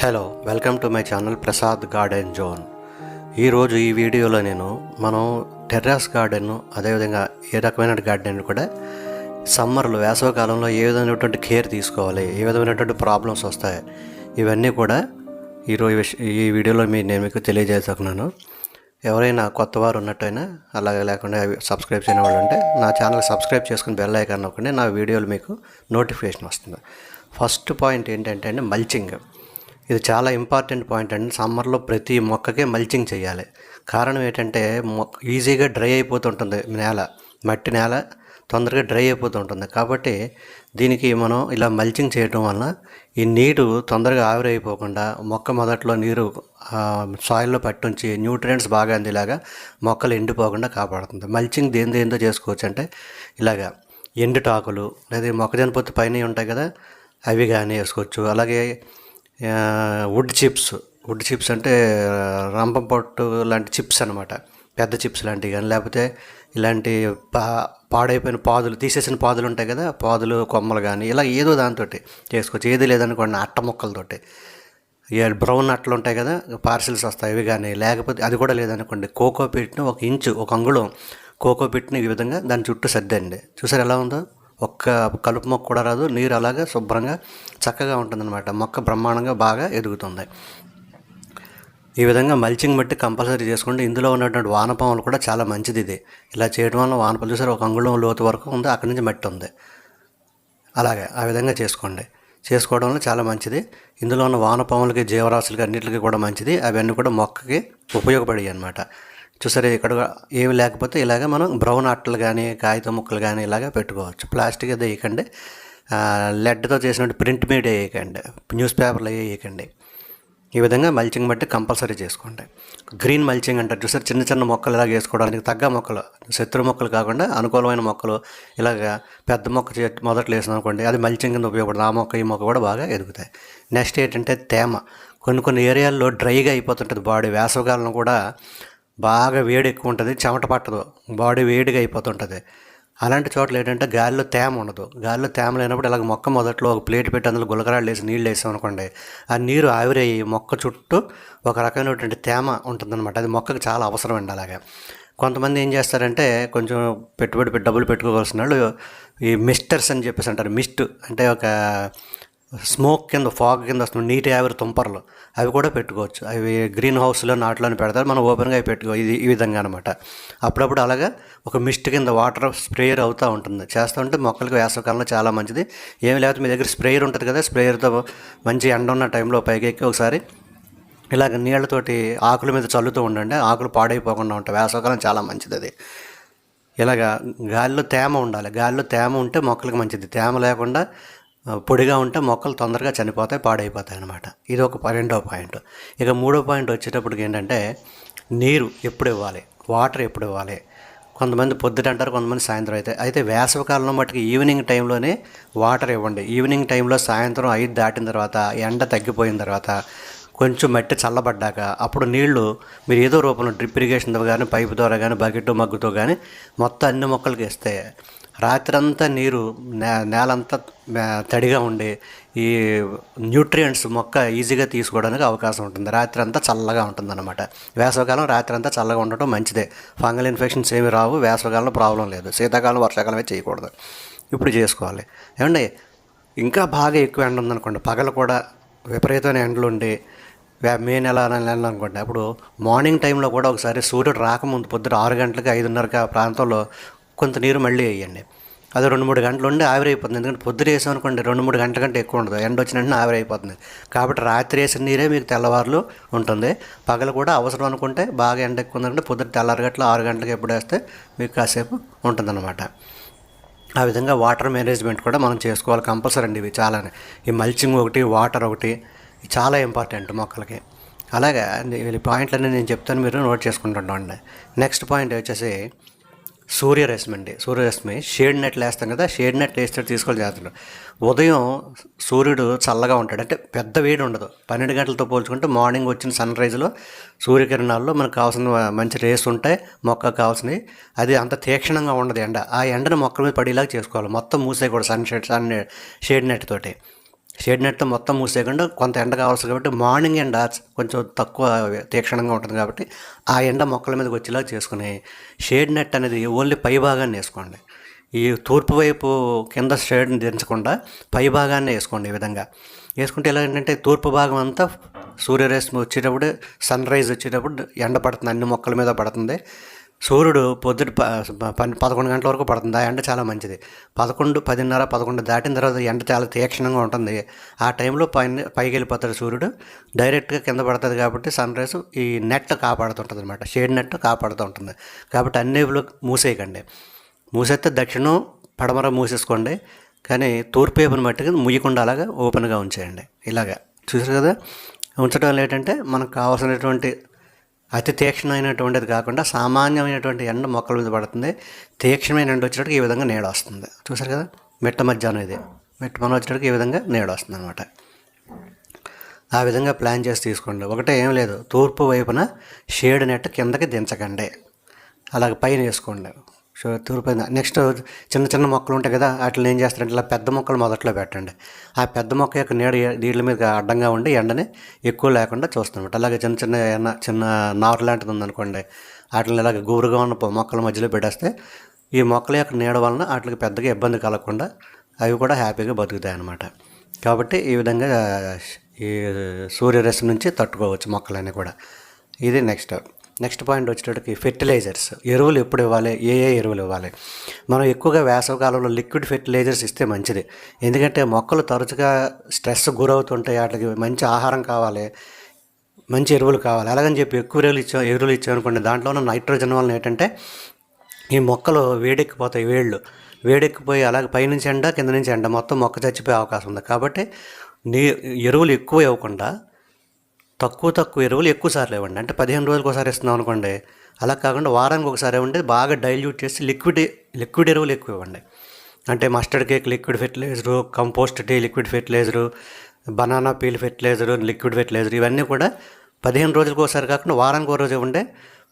Hello, welcome to my channel Prasad garden zone. ఈరోజు ఈ వీడియోలో మనం టెర్రస్ గార్డెన్, అదేవిధంగా ఏ రకమైన గార్డెన్ కూడా సమ్మర్లో వేసవికాలంలో ఏ విధమైనటువంటి కేర్ తీసుకోవాలి, ఏ విధమైనటువంటి ప్రాబ్లమ్స్ వస్తాయి, ఇవన్నీ కూడా ఈరోజు ఈ వీడియోలో నేను మీకు తెలియజేస్తున్నాను. ఎవరైనా కొత్త వారు ఉన్నట్టయినా, అలాగే లేకుండా సబ్స్క్రైబ్ చేయని వాళ్ళు ఉంటే నా ఛానల్ సబ్స్క్రైబ్ చేసుకుని బెల్ ఐకాన్ నొక్కండి. నా వీడియోలు మీకు నోటిఫికేషన్ వస్తుంది. ఫస్ట్ పాయింట్ ఏంటంటే మల్చింగ్. ఇది చాలా ఇంపార్టెంట్ పాయింట్ అండి. సమ్మర్లో ప్రతి మొక్కకే మల్చింగ్ చేయాలి. కారణం ఏంటంటే ఈజీగా డ్రై అయిపోతుంటుంది నేల, మట్టి నేల తొందరగా డ్రై అయిపోతుంటుంది. కాబట్టి దీనికి మనం ఇలా మల్చింగ్ చేయడం వలన ఈ నీరు తొందరగా ఆవిరైపోకుండా మొక్క మొదట్లో నీరు సాయిల్లో పట్టుంచి న్యూట్రియంట్స్ బాగా అందేలాగా మొక్కలు ఎండిపోకుండా కాపాడుతుంది. మల్చింగ్ దేంతో చేసుకోవచ్చు అంటే ఇలాగా ఎండుటాకులు లేదా మొక్కజొన్న పొత్తు పైన ఉంటాయి కదా, అవి కానీ వేసుకోవచ్చు. అలాగే వుడ్ చిప్స్ అంటే రంపం పొట్టు లాంటి చిప్స్ అనమాట, పెద్ద చిప్స్ లాంటివి కానీ, లేకపోతే ఇలాంటి పాడైపోయిన పాదులు, తీసేసిన పాదులు ఉంటాయి కదా, పాదులు కొమ్మలు కానీ, ఇలా ఏదో దాంతో చేసుకోవచ్చు. ఏది లేదనుకోండి అట్ట మొక్కలతోటి, బ్రౌన్ అట్టలు ఉంటాయి కదా, పార్సిల్స్ వస్తాయి, ఇవి కానీ, లేకపోతే అది కూడా లేదనుకోండి కోకోపీట్ని 1 ఇంచు 1 అంగుళం కోకోపీట్ని ఈ విధంగా దాని చుట్టూ సర్దండి. చూసారు ఎలా ఉందో? ఒక్క కలుపు మొక్క కూడా రాదు, నీరు అలాగా శుభ్రంగా చక్కగా ఉంటుందన్నమాట. మొక్క బ్రహ్మాండంగా బాగా ఎదుగుతుంది. ఈ విధంగా మల్చింగ్ మట్టి కంపల్సరీ చేసుకోండి. ఇందులో ఉన్నటువంటి వానపాములు కూడా చాలా మంచిది. ఇది ఇలా చేయడం వల్ల వానపాములు చూసారు 1 అంగుళం లోతు వరకు ఉంది, అక్కడి నుంచి మట్టి ఉంది. అలాగే ఆ విధంగా చేసుకోవడం వల్ల చాలా మంచిది. ఇందులో ఉన్న వానపాములకి, జీవరాశులకి అన్నింటికి కూడా మంచిది. అవన్నీ కూడా మొక్కకి ఉపయోగపడాయి అన్నమాట. చూసారు, ఇక్కడ ఏమి లేకపోతే ఇలాగ మనం బ్రౌన్ అట్టలు కానీ, కాగితం ముక్కలు కానీ ఇలాగ పెట్టుకోవచ్చు. ప్లాస్టిక్ అది వేయకండి, లెడ్తో చేసినట్టు ప్రింట్ మీడియా వేయకండి, న్యూస్ పేపర్లు వేయకండి. ఈ విధంగా మల్చింగ్ బట్టి కంపల్సరీ చేసుకోండి. గ్రీన్ మల్చింగ్ అంటారు చూసారు, చిన్న చిన్న మొక్కలు ఇలాగ వేసుకోవడానికి తగ్గ మొక్కలు, శత్రు మొక్కలు కాకుండా అనుకూలమైన మొక్కలు, ఇలాగ పెద్ద మొక్క మొదట్లో వేసాం అనుకోండి, అది మల్చింగ్ కింద ఉపయోగపడుతుంది. ఆ మొక్క ఈ మొక్క కూడా బాగా ఎదుగుతాయి. నెక్స్ట్ ఏంటంటే తేమ. కొన్ని ఏరియాల్లో డ్రైగా అయిపోతుంటుంది బాడీ. వేసవికాలంలో కూడా బాగా వేడి ఎక్కువ ఉంటుంది, చెమట పట్టదు, బాడీ వేడిగా అయిపోతుంటుంది. అలాంటి చోట్ల ఏంటంటే గాలిలో తేమ ఉండదు. గాలిలో తేమ లేనప్పుడు ఇలాగ మొక్క మొదట్లో ఒక ప్లేట్ పెట్టి అందులో గులకరాళ్ళు వేసి నీళ్ళు వేసాం అనుకోండి, ఆ నీరు ఆవిరయ్యి మొక్క చుట్టూ ఒక రకమైనటువంటి తేమ ఉంటుందన్నమాట. అది మొక్కకు చాలా అవసరం అండి. అలాగే కొంతమంది ఏం చేస్తారంటే కొంచెం డబ్బులు పెట్టుకోవాల్సిన వాళ్ళు ఈ మిస్టర్స్ అని చెప్పేసి అంటారు. మిస్ట్ అంటే ఒక స్మోక్ కింద, ఫాగ్ కింద వస్తుంది, నీటి ఆవిరి తుంపర్లు, అవి కూడా పెట్టుకోవచ్చు. అవి గ్రీన్ హౌస్లో నాట్లోనే పెడతారు, మనం ఓపెన్గా అవి ఇది ఈ విధంగా అనమాట. అప్పుడప్పుడు అలాగా ఒక మిస్ట్ కింద వాటర్ స్ప్రేయర్ అవుతూ ఉంటుంది. చేస్తూ ఉంటే మొక్కలకి వేసవికాలంలో చాలా మంచిది. ఏమి లేకపోతే మీ దగ్గర స్ప్రేయర్ ఉంటుంది కదా, స్ప్రేయర్తో మంచి ఎండ ఉన్న టైంలో పైకెక్కి ఒకసారి ఇలాగ నీళ్ళతోటి ఆకుల మీద చల్లుతూ ఉండండి. ఆకులు పాడైపోకుండా ఉంటాయి. వేసవికాలం చాలా మంచిది అది. ఇలాగా గాలిలో తేమ ఉండాలి. గాలిలో తేమ ఉంటే మొక్కలకి మంచిది. తేమ లేకుండా పొడిగా ఉంటే మొక్కలు తొందరగా చనిపోతాయి, పాడైపోతాయి అన్నమాట. ఇది ఒక 2వ పాయింట్. ఇక 3వ పాయింట్ వచ్చేటప్పటికి ఏంటంటే నీరు ఎప్పుడు ఇవ్వాలి, వాటర్ ఎప్పుడు ఇవ్వాలి. కొంతమంది పొద్దుట అంటారు, కొంతమంది సాయంత్రం అయితే వేసవికాలంలో మట్టుకు ఈవినింగ్ టైంలోనే వాటర్ ఇవ్వండి. ఈవినింగ్ టైంలో సాయంత్రం 5 దాటిన తర్వాత, ఎండ తగ్గిపోయిన తర్వాత, కొంచెం మట్టి చల్లబడ్డాక అప్పుడు నీళ్లు మీరు ఏదో రూపంలో డ్రిప్ ఇరిగేషన్ ద్వారా కానీ, పైపు ద్వారా కానీ, బకెట్ మగ్గుతో కానీ మొత్తం అన్ని మొక్కలకి ఇస్తే రాత్రంతా నీరు నేలంతా తడిగా ఉండి ఈ న్యూట్రియంట్స్ మొక్క ఈజీగా తీసుకోవడానికి అవకాశం ఉంటుంది. రాత్రి అంతా చల్లగా ఉంటుందన్నమాట. వేసవికాలం రాత్రి అంతా చల్లగా ఉండటం మంచిదే. ఫంగల్ ఇన్ఫెక్షన్స్ ఏమి రావు. వేసవికాలంలో ప్రాబ్లం లేదు. శీతాకాలం, వర్షాకాలమే చేయకూడదు. ఇప్పుడు చేసుకోవాలి. ఏమండి ఇంకా బాగా ఎక్కువ ఎండ ఉందనుకోండి, పగలు కూడా విపరీతమైన ఎండలు ఉండి మే నెల అనుకోండి, అప్పుడు మార్నింగ్ టైంలో కూడా ఒకసారి సూర్యుడు రాకముందు పొద్దున 6 గంటలకి 5:30 ప్రాంతంలో కొంత నీరు మళ్ళీ వేయండి. అది 2-3 గంటలు ఉండి ఆవిరైపోతుంది. ఎందుకంటే పొద్దున వేసాం అనుకోండి 2-3 గంటల కంటే ఎక్కువ ఉండదు, ఎండ వచ్చిన వెంటనే ఆవిరైపోతుంది. కాబట్టి రాత్రి వేసిన నీరే మీకు తెల్లవారులు ఉంటుంది. పగలు కూడా అవసరం అనుకుంటే, బాగా ఎండ ఎక్కువ ఉందంటే పొద్దున తెల్లారి గంటలు 6 గంటలకు ఎప్పుడు వేస్తే మీకు కాసేపు ఉంటుందన్నమాట. ఆ విధంగా వాటర్ మేనేజ్మెంట్ కూడా మనం చేసుకోవాలి కంపల్సరీ అండి. ఇవి చాలానే, ఈ మల్చింగ్ ఒకటి, వాటర్ ఒకటి చాలా ఇంపార్టెంట్ మొక్కలకి. అలాగే ఈ పాయింట్లన్నీ నేను చెప్తాను, మీరు నోట్ చేసుకుంటుండండి. నెక్స్ట్ పాయింట్ వచ్చేసి సూర్యరశ్మి. షేడ్ నెట్లు వేస్తాం కదా, షేడ్ నెట్లు వేస్తే తీసుకోవాలి జాగ్రత్తలు. ఉదయం సూర్యుడు చల్లగా ఉంటాడు, అంటే పెద్ద వేడి ఉండదు. 12 గంటలతో పోల్చుకుంటే మార్నింగ్ వచ్చిన సన్ రైజ్లో, సూర్యకిరణాల్లో మనకు కావాల్సిన మంచి రేస్ ఉంటాయి, మొక్కకు కావాల్సినవి. అది అంత తీక్షణంగా ఉండదు ఎండ. ఆ ఎండను మొక్కల మీద పడేలాగా చేసుకోవాలి. మొత్తం మూసేయకూడదు షేడ్ నెట్ తోటి. షేడ్ నెట్తో మొత్తం మూసేయకుండా కొంత ఎండ కావాల్సి కాబట్టి మార్నింగ్ ఎండ కొంచెం తక్కువ తీక్షణంగా ఉంటుంది కాబట్టి ఆ ఎండ మొక్కల మీదకి వచ్చేలా చేసుకుని షేడ్ నెట్ అనేది ఓన్లీ పై భాగాన్ని వేసుకోండి. ఈ తూర్పు వైపు కింద షేడ్ని దించకుండా పై భాగాన్ని వేసుకోండి. ఈ విధంగా వేసుకుంటే ఎలా ఏంటంటే తూర్పు భాగం అంతా సూర్యరశ్మి వచ్చేటప్పుడు సన్ రైజ్ వచ్చేటప్పుడు ఎండ పడుతుంది, అన్ని మొక్కల మీద పడుతుంది. సూర్యుడు పొద్దుట 11 గంటల వరకు పడుతుంది. ఆ ఎండ చాలా మంచిది. 11, 10:30, 11 దాటిన తర్వాత ఎండ చాలా తీక్షణంగా ఉంటుంది. ఆ టైంలో పైకి వెళ్ళిపోతాడు సూర్యుడు, డైరెక్ట్గా కింద పడుతుంది. కాబట్టి సన్ రైజ్ ఈ నెట్ కాపాడుతుంటుంది అనమాట, షేడ్ నెట్ కాపాడుతూ ఉంటుంది. కాబట్టి అన్ని వైపులు మూసేయకండి. మూసేస్తే దక్షిణం పడమర మూసేసుకోండి, కానీ తూర్పు వైపుని మట్టుగా ముయ్యకుండా అలాగా ఓపెన్గా ఉంచేయండి. ఇలాగా చూసారు కదా. ఉంచడం వల్ల ఏంటంటే మనకు కావాల్సినటువంటి అతి తీక్షణమైనటువంటిది కాకుండా సామాన్యమైనటువంటి ఎండ మొక్కల మీద పడుతుంది. తీక్షణమైన ఎండ వచ్చేటప్పుడు ఈ విధంగా నీడ వస్తుంది. చూసారు కదా, మిట్ట మధ్యాహ్నం ఇది మిట్ట మనం వచ్చేటప్పుడు ఈ విధంగా నీడ వస్తుంది అనమాట. ఆ విధంగా ప్లాన్ చేసి తీసుకోండి. ఒకటే ఏం లేదు, తూర్పు వైపున షేడ్ నెట్ కిందకి దించకండి, అలాగే పైన వేసుకోండి. తూర్పు. నెక్స్ట్ చిన్న చిన్న మొక్కలు ఉంటాయి కదా, వాటిని ఏం చేస్తారంటే ఇలా పెద్ద మొక్కలు మొదట్లో పెట్టండి. ఆ పెద్ద మొక్క యొక్క నీడ నీళ్ళ మీద అడ్డంగా ఉండి ఎండని ఎక్కువ లేకుండా చూస్తాం. అలాగే చిన్న నారు లాంటిది ఉందనుకోండి, వాటిని ఇలాగ గుబురుగా ఉన్న మొక్కల మధ్యలో పెట్టేస్తే ఈ మొక్కల యొక్క నీడ వలన వాటికి పెద్దగా ఇబ్బంది కలగకుండా అవి కూడా హ్యాపీగా బతుకుతాయి అన్నమాట. కాబట్టి ఈ విధంగా ఈ సూర్యరశ్మి నుంచి తట్టుకోవచ్చు మొక్కలన్నీ కూడా. ఇది నెక్స్ట్ పాయింట్ వచ్చేటప్పటికి ఫెర్టిలైజర్స్. ఎరువులు ఎప్పుడు ఇవ్వాలి, ఏ ఎరువులు ఇవ్వాలి. మనం ఎక్కువగా వేసవికాలంలో లిక్విడ్ ఫెర్టిలైజర్స్ ఇస్తే మంచిది. ఎందుకంటే మొక్కలు తరచుగా స్ట్రెస్ గురవుతుంటాయి, వాటికి మంచి ఆహారం కావాలి, మంచి ఎరువులు కావాలి. అలాగని చెప్పి ఎక్కువ ఎరువులు ఇచ్చామనుకోండి, దాంట్లో ఉన్న నైట్రోజన్ వలన ఏంటంటే ఈ మొక్కలు వేడెక్కిపోతాయి. వేడెక్కిపోయి అలాగే పైనుంచి ఎండ కింద నుంచి ఎండ మొత్తం మొక్క చచ్చిపోయే అవకాశం ఉంది. కాబట్టి ఎరువులు ఎక్కువ ఇవ్వకుండా తక్కువ ఎరువులు ఎక్కువ సార్లు ఇవ్వండి. అంటే 15 రోజులకు ఒకసారి ఇస్తున్నాం అనుకోండి, అలా కాకుండా వారానికి ఒకసారి ఇవ్వండి. బాగా డైల్యూట్ చేసి లిక్విడ్ ఎరువులు ఎక్కువ ఇవ్వండి. అంటే mustard cake liquid fertiliser, compost tea liquid fertiliser, banana peel fertiliser, liquid fertiliser, ఇవన్నీ కూడా 15 రోజులకు ఒకసారి కాకుండా వారానికి ఒక రోజు ఇవ్వండి.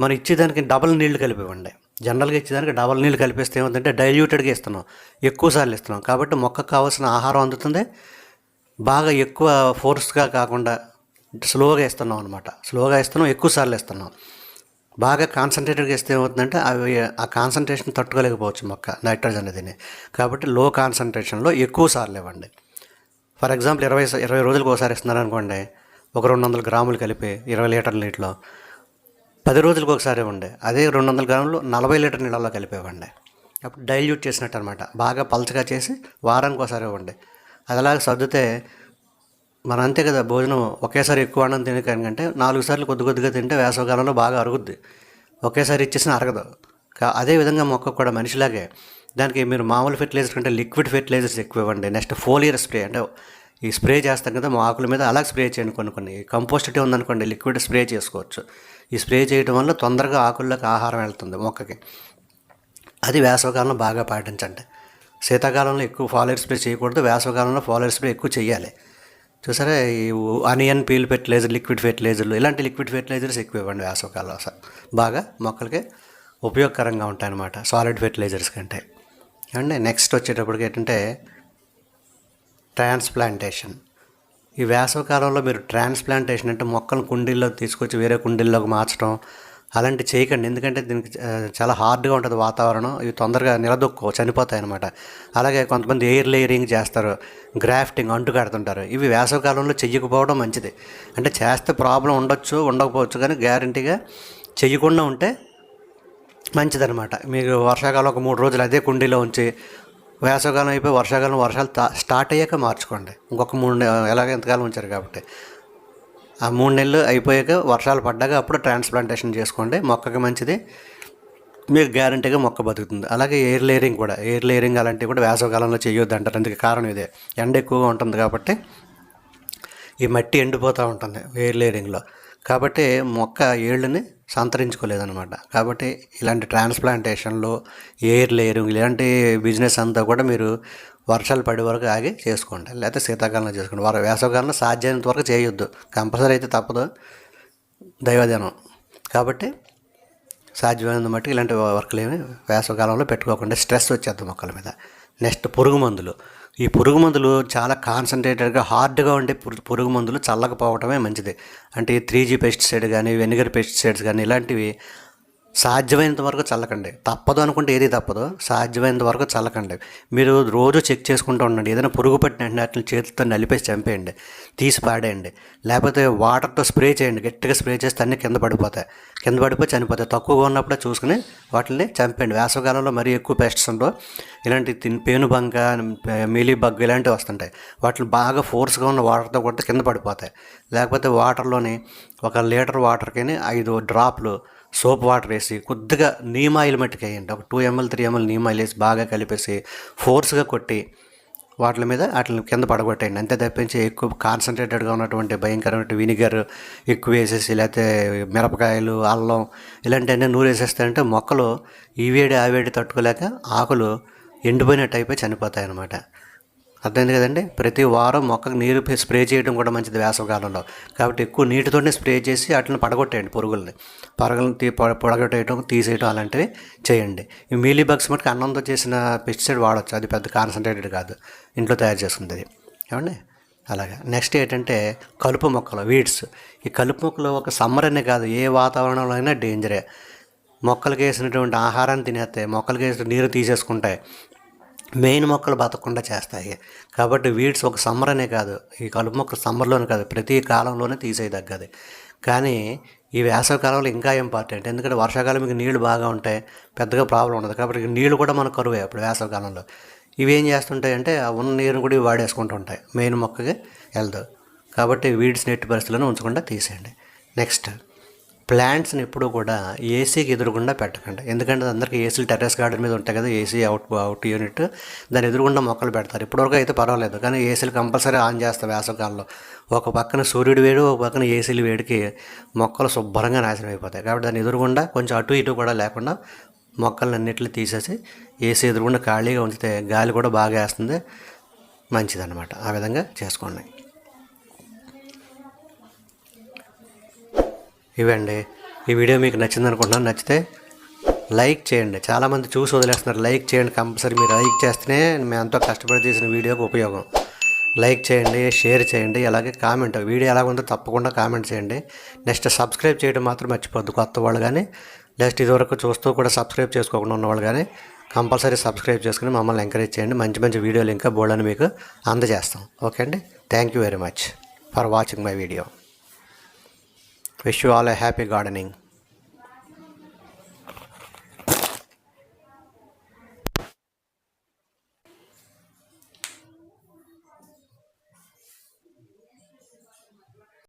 మనం ఇచ్చేదానికి డబల్ నీళ్లు కలిపి ఇవ్వండి. జనరల్గా ఇచ్చేదానికి డబల్ నీళ్ళు కలిపిస్తే ఏమవుతుందంటే డైల్యూటెడ్గా ఇస్తున్నాం, ఎక్కువసార్లు ఇస్తున్నాం. కాబట్టి మొక్కకు కావాల్సిన ఆహారం అందుతుంది. బాగా ఎక్కువ ఫోర్స్గా కాకుండా స్లోగా ఇస్తున్నాం అనమాట. స్లోగా ఇస్తున్నాం, ఎక్కువసార్లు ఇస్తున్నాం. బాగా కాన్సన్ట్రేటెడ్గా ఇస్తే ఏమవుతుందంటే అవి ఆ కాన్సన్ట్రేషన్ తట్టుకోలేకపోవచ్చు మొక్క నైట్రోజన్ అనేది. కాబట్టి లో కాన్సన్ట్రేషన్లో ఎక్కువ సార్లు ఇవ్వండి. ఫర్ ఎగ్జాంపుల్ 20 రోజులకు ఒకసారి ఇస్తున్నారు అనుకోండి, ఒక 200 గ్రాములు కలిపి 20 లీటర్ల నీటిలో 10 రోజులకు ఒకసారి ఇవ్వండి. అదే 200 గ్రాములు 40 లీటర్ నీళ్ళలో కలిపి ఇవ్వండి. అప్పుడు డైల్యూట్ చేసినట్టు అనమాట. బాగా పలచగా చేసి వారానికి ఒకసారి ఇవ్వండి. అది అలాగే సర్దితే మన అంతే కదా, భోజనం ఒకేసారి ఎక్కువ అన్నం తినకంటే 4 సార్లు కొద్దిగా తింటే వేసవికాలంలో బాగా అరుగుద్ది. ఒకేసారి ఇచ్చేసిన అరగదు. అదేవిధంగా మొక్క కూడా మనిషిలాగే దానికి మీరు మామూలు ఫెర్టిలైజర్ కంటే లిక్విడ్ ఫెర్టిలైజర్స్ ఎక్కువ ఇవ్వండి. నెక్స్ట్ ఫోలియర్ స్ప్రే, అంటే ఈ స్ప్రే చేస్తాం కదా మా ఆకుల మీద, అలా స్ప్రే చేయండి. కొన్ని కంపోస్ట్ టీ ఉందనుకోండి, లిక్విడ్ స్ప్రే చేసుకోవచ్చు. ఈ స్ప్రే చేయడం వల్ల తొందరగా ఆకుల్లోకి ఆహారం వెళ్తుంది మొక్కకి. అది వేసవికాలంలో బాగా పాటించండి. శీతాకాలంలో ఎక్కువ ఫాలియర్ స్ప్రే చేయకూడదు, వేసవికాలంలో ఫాలియర్ స్ప్రే ఎక్కువ చేయాలి. చూసారా, ఈ ఆనియన్ పీల్ ఫెర్టిలైజర్, లిక్విడ్ ఫెర్టిలైజర్లు, ఇలాంటి లిక్విడ్ ఫెర్టిలైజర్స్ ఎక్కువ ఇవ్వండి వేసవికాలంలో. బాగా మొక్కలకి ఉపయోగకరంగా ఉంటాయన్నమాట సాలిడ్ ఫెర్టిలైజర్స్ కంటే. అండ్ నెక్స్ట్ వచ్చేటప్పటికి ఏంటంటే ట్రాన్స్ప్లాంటేషన్. ఈ వేసవికాలంలో మీరు ట్రాన్స్ప్లాంటేషన్ అంటే మొక్కలను కుండీల్లో తీసుకొచ్చి వేరే కుండీల్లోకి మార్చడం అలాంటి చేయకండి. ఎందుకంటే దీనికి చాలా హార్డ్గా ఉంటుంది వాతావరణం, ఇవి తొందరగా నిలదొక్కో చనిపోతాయి అన్నమాట. అలాగే కొంతమంది ఎయిర్ లేయరింగ్ చేస్తారు, గ్రాఫ్టింగ్ అంటు కడుతుంటారు. ఇవి వేసవికాలంలో చెయ్యకపోవడం మంచిది. అంటే చేస్తే ప్రాబ్లం ఉండొచ్చు, ఉండకపోవచ్చు, కానీ గ్యారంటీగా చెయ్యకుండా ఉంటే మంచిదన్నమాట. మీకు వర్షాకాలం ఒక 3 రోజులు అదే కుండీలో ఉంచి వేసవికాలం అయిపోయి వర్షాలు స్టార్ట్ అయ్యాక మార్చుకోండి. ఇంకొక 3 ఎలాగ ఎంతకాలం ఉంచారు కాబట్టి ఆ 3 నెలలు అయిపోయాక వర్షాలు పడ్డాక అప్పుడు ట్రాన్స్ప్లాంటేషన్ చేసుకోండి. మొక్కకి మంచిది, మీకు గ్యారంటీగా మొక్క బతుకుతుంది. అలాగే ఎయిర్ లేయరింగ్ అలాంటివి కూడా వేసవికాలంలో చేయొద్దు అంటారు. అందుకే కారణం ఇదే, ఎండ ఎక్కువగా ఉంటుంది కాబట్టి ఈ మట్టి ఎండిపోతూ ఉంటుంది ఎయిర్ లేయరింగ్లో. కాబట్టి మొక్క ఏళ్ళని సంతరించుకోలేదన్నమాట. కాబట్టి ఇలాంటి ట్రాన్స్ప్లాంటేషన్లో ఎయిర్ లేయరింగ్ ఇలాంటి బిజినెస్ అంతా కూడా మీరు వర్షాలు పడే వరకు ఆగి చేసుకోండి, లేకపోతే శీతాకాలంలో చేసుకోండి. వేసవికాలంలో సాధ్యమైనంత వరకు చేయొద్దు, కంపల్సరీ అయితే తప్పదు, దైవజనం. కాబట్టి సాధ్యమైనంత మట్టుకు ఇలాంటి వర్క్లు ఏమి వేసవికాలంలో పెట్టుకోకుండా స్ట్రెస్ వచ్చేద్దాం మొక్కల మీద. నెక్స్ట్ పురుగు మందులు. ఈ పురుగు మందులు చాలా కాన్సన్ట్రేటెడ్గా హార్డ్గా ఉండే పురుగు మందులు చల్లకపోవటమే మంచిది. అంటే ఈ 3G పెస్టిసైడ్ కానీ, వెనిగర్ పెస్టిసైడ్స్ కానీ ఇలాంటివి సాధ్యమైనంత వరకు చల్లకండి. తప్పదు అనుకుంటే ఏది తప్పదు, సాధ్యమైనంత వరకు చల్లకండి. మీరు రోజు చెక్ చేసుకుంటూ ఉండండి. ఏదైనా పురుగు పట్టిన వెంటనే వాటిని చేతితో నలిపేసి చంపేయండి, తీసి పాడేయండి. లేకపోతే వాటర్తో స్ప్రే చేయండి, గట్టిగా స్ప్రే చేస్తే అన్నీ కింద పడిపోయి చనిపోతాయి. తక్కువగా ఉన్నప్పుడే చూసుకుని వాటిని చంపేయండి. వేసవకాలంలో మరీ ఎక్కువ పెస్ట్స్ ఉండవు. ఇలాంటి పేనుబంక, మీలీ బగ్ ఇలాంటివి వస్తుంటాయి. వాటిని బాగా ఫోర్స్గా ఉన్న వాటర్తో కొడితే కింద పడిపోతాయి. లేకపోతే వాటర్లోని 1 లీటర్ వాటర్కి 5 డ్రాప్లు సోప్ వాటర్ వేసి కొద్దిగా నీమ్ ఆయిల్ మట్టుకు వేయండి. ఒక 2 ml 3 ml నీమ్ ఆయిల్ వేసి బాగా కలిపేసి ఫోర్స్గా కొట్టి వాటిని కింద పడగొట్టేయండి. అంతే తప్పించి ఎక్కువ కాన్సన్ట్రేటెడ్గా ఉన్నటువంటి భయంకరమైన వినిగర్ ఎక్కువ వేసేసి, లేకపోతే మిరపకాయలు, అల్లం ఇలాంటివన్నీ వేసేస్తాయంటే మొక్కలు ఈ వేడి ఆ వేడి తట్టుకోలేక ఆకులు ఎండిపోయినట్టు అయిపోయి చనిపోతాయి అన్నమాట. అర్థమైంది కదండి. ప్రతి వారం మొక్కకు నీరు స్ప్రే చేయడం కూడా మంచిది వేసవకాలంలో. కాబట్టి ఎక్కువ నీటితోనే స్ప్రే చేసి వాటిని పడగొట్టేయండి. పురుగుల్ని పడగొట్టేయడం, తీసేయడం అలాంటివి చేయండి. ఈ మీలీ బగ్స్ మటుకు అన్నంతో చేసిన పెస్టిసైడ్ వాడచ్చు. అది పెద్ద కాన్సన్ట్రేటెడ్ కాదు, ఇంట్లో తయారు చేసుకుంది. ఏమండి అలాగా. నెక్స్ట్ ఏంటంటే కలుపు మొక్కలు, వీడ్స్. ఈ కలుపు మొక్కలు ఒక సమ్మర్ అనే కాదు, ఏ వాతావరణంలో అయినా డేంజరే. మొక్కలకి వేసినటువంటి ఆహారాన్ని తినేస్తాయి, మొక్కలకి వేసిన నీరు తీసేసుకుంటాయి, మెయిన్ మొక్కలు బతకకుండా చేస్తాయి. కాబట్టి వీడ్స్ ఒక సమ్మర్ అనే కాదు, ఈ కలుపు మొక్కలు సమ్మర్లోనే కాదు, ప్రతి కాలంలోనే తీసేయదగ్గది. కానీ ఈ వేసవి కాలంలో ఇంకా ఇంపార్టెంట్. ఎందుకంటే వర్షాకాలం మీకు నీళ్లు బాగా ఉంటాయి, పెద్దగా ప్రాబ్లం ఉండదు. కాబట్టి నీళ్లు కూడా మనకు కరువే అప్పుడు వేసవి కాలంలో. ఇవి ఏం చేస్తుంటాయంటే ఆ ఉన్న నీరుని కూడా వాడేసుకుంటూ ఉంటాయి, మెయిన్ మొక్కకి వెళ్తాయి. కాబట్టి వీడ్స్ని ఎట్టి పరిస్థితులను ఉంచకుండా తీసేయండి. నెక్స్ట్, ప్లాంట్స్ని ఎప్పుడూ కూడా ఏసీకి ఎదురుగుండా పెట్టకండి. ఎందుకంటే అందరికీ ఏసీలు టెర్రస్ గార్డెన్ మీద ఉంటాయి కదా, ఏసీ అవుట్ యూనిట్, దాని ఎదురుగుండా మొక్కలు పెడతారు. ఇప్పటివరకు అయితే పర్వాలేదు, కానీ ఏసీలు కంపల్సరీ ఆన్ చేస్తారు వేసవకాలంలో. ఒక పక్కన సూర్యుడు వేడి, ఒక పక్కన ఏసీలు వేడికి మొక్కలు శుభ్రంగా నాశనం అయిపోతాయి. కాబట్టి దాని ఎదురుగుండా కొంచెం అటు ఇటు కూడా లేకుండా మొక్కలన్నింటినీ తీసేసి ఏసీ ఎదురుగుండా ఖాళీగా ఉంచితే గాలి కూడా బాగా వేస్తుంది, మంచిదన్నమాట. ఆ విధంగా చేసుకోండి. ఇవండి, ఈ వీడియో మీకు నచ్చింది అనుకుంటున్నాను. నచ్చితే లైక్ చేయండి. చాలామంది చూసి వదిలేస్తున్నారు. లైక్ చేయండి కంపల్సరీ. మీరు లైక్ చేస్తేనే మేము ఎంతో కష్టపడి తీసిన వీడియోకి ఉపయోగం. లైక్ చేయండి, షేర్ చేయండి, అలాగే కామెంట్, వీడియో ఎలాగుందో తప్పకుండా కామెంట్ చేయండి. నెక్స్ట్ సబ్స్క్రైబ్ చేయడం మాత్రం మర్చిపోద్దు. కొత్త వాళ్ళు కానీ, నెక్స్ట్ ఇదివరకు చూస్తూ కూడా సబ్స్క్రైబ్ చేసుకోకుండా ఉన్నవాళ్ళు కానీ కంపల్సరీ సబ్స్క్రైబ్ చేసుకుని మమ్మల్ని ఎంకరేజ్ చేయండి. మంచి మంచి వీడియోలు ఇంకా బోల్డని మీకు అందజేస్తాం. ఓకే అండి, thank you very much for watching my video. Wish you all a happy gardening.